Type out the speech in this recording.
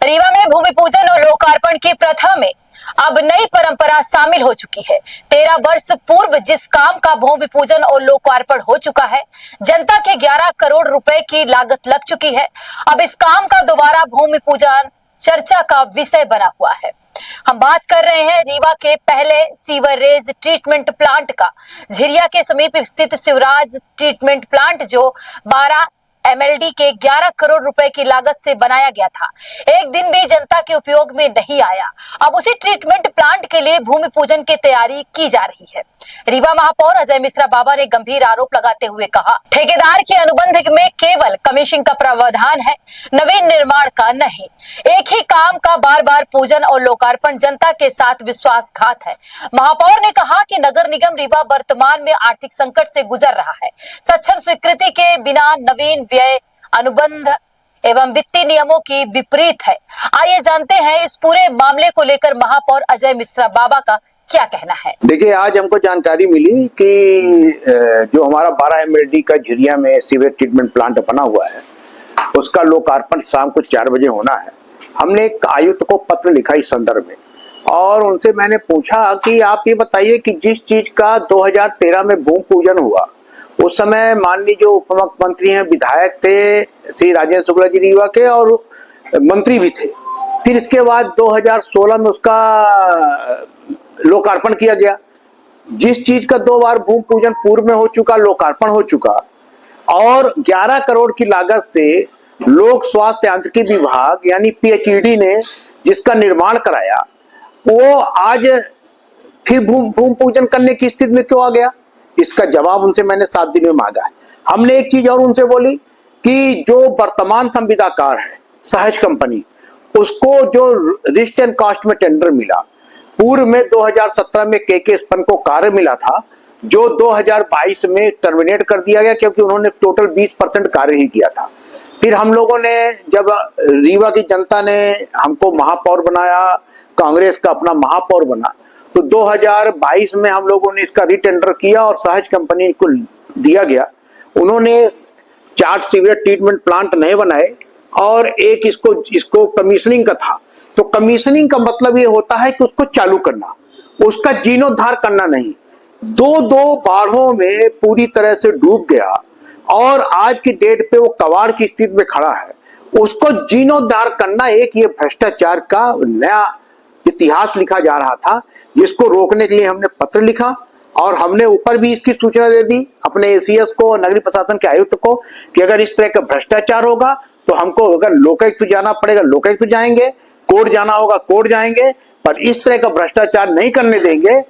रीवा में भूमि पूजन और लोकार्पण की प्रथा में अब नई परंपरा शामिल हो चुकी है। 13 वर्ष पूर्व जिस काम का भूमि पूजन और लोकार्पण हो चुका है, जनता के 11 करोड़ रुपए की लागत लग चुकी है। अब इस काम का दोबारा भूमि पूजन चर्चा का विषय बना हुआ है। हम बात कर रहे हैं रीवा के पहले सीवरेज ट्रीटमेंट प्लांट का। झिरिया के समीप स्थित शिवराज ट्रीटमेंट प्लांट जो 12 MLD के 11 करोड़ रुपए की लागत से बनाया गया था, एक दिन भी जनता के उपयोग में नहीं आया। अब उसी ट्रीटमेंट प्लांट के लिए भूमि पूजन की तैयारी की जा रही है। रीवा महापौर अजय मिश्रा बाबा ने गंभीर आरोप लगाते हुए कहा, ठेकेदार के अनुबंध में केवल कमीशन का प्रावधान है, नवीन निर्माण का नहीं। एक ही काम का बार बार पूजन और लोकार्पण जनता के साथ विश्वासघात है। महापौर ने कहा कि नगर निगम रीवा वर्तमान में आर्थिक संकट से गुजर रहा है। सक्षम स्वीकृति के बिना नवीन व्यय अनुबंध एवं वित्तीय नियमों की विपरीत है। आइए जानते हैं इस पूरे मामले को लेकर महापौर अजय मिश्रा बाबा का क्या कहना है। देखिए, आज हमको जानकारी मिली कि जो हमारा 12 MLD का झिरिया में सीवेज ट्रीटमेंट प्लांट बना हुआ है, उसका लोकार्पण शाम को 4 बजे होना है। हमने एक आयुक्त को पत्र लिखा इस संदर्भ में और उनसे मैंने पूछा कि आप ये बताइए कि जिस चीज का 2013 में भूमि पूजन हुआ, उस समय माननीय जो उप मुख्यमंत्री हैं, विधायक थे श्री राजेंद्र शुक्ला जी रीवा के और मंत्री भी थे। फिर इसके बाद 2016 में उसका लोकार्पण किया गया। जिस चीज का 2 बार भूमि पूजन पूर्व में हो चुका, लोकार्पण हो चुका और 11 करोड़ की लागत से लोक स्वास्थ्य यांत्रिकी विभाग यानी PHED ने जिसका निर्माण कराया, वो आज फिर भूमि पूजन करने की स्थिति में क्यों आ गया? इसका जवाब उनसे मैंने 7 दिन में मांगा है। हमने एक चीज और उनसे बोली कि जो वर्तमान संविदाकार है सहज कंपनी, उसको जो रिस्ट एंड कॉस्ट में टेंडर मिला, पूर्व में 2017 में KK स्पन को कार्य मिला था, जो 2022 में टर्मिनेट कर दिया गया क्योंकि उन्होंने टोटल 20% कार्य ही किया था। फिर हम लोगों ने, जब रीवा की जनता ने हमको महापौर बनाया, कांग्रेस का अपना महापौर बना, तो 2022 में हम लोगों ने इसका रीटेंडर किया और सहज कंपनी को दिया गया। उन्होंने 4 सीवेज ट्रीटमेंट प्लांट नए बनाए और एक इसको कमीशनिंग का था। तो कमीशनिंग का मतलब ये होता है कि उसको चालू करना, उसका जीर्णोद्धार करना नहीं। 2 बाढ़ों में पूरी तरह से डूब गया और आज की डेट पे वो कबाड़ की स्थिति में खड़ा है। उसको जीर्णोद्धार करना एक ये भ्रष्टाचार का नया इतिहास लिखा जा रहा था, जिसको रोकने के लिए हमने पत्र लिखा और हमने ऊपर भी इसकी सूचना दे दी अपने ACS को, नगरीय प्रशासन के आयुक्त को, कि अगर इस तरह का भ्रष्टाचार होगा तो हमको अगर लोकायुक्त जाना पड़ेगा लोकायुक्त जाएंगे, कोर्ट जाना होगा कोर्ट जाएंगे, पर इस तरह का भ्रष्टाचार नहीं करने देंगे।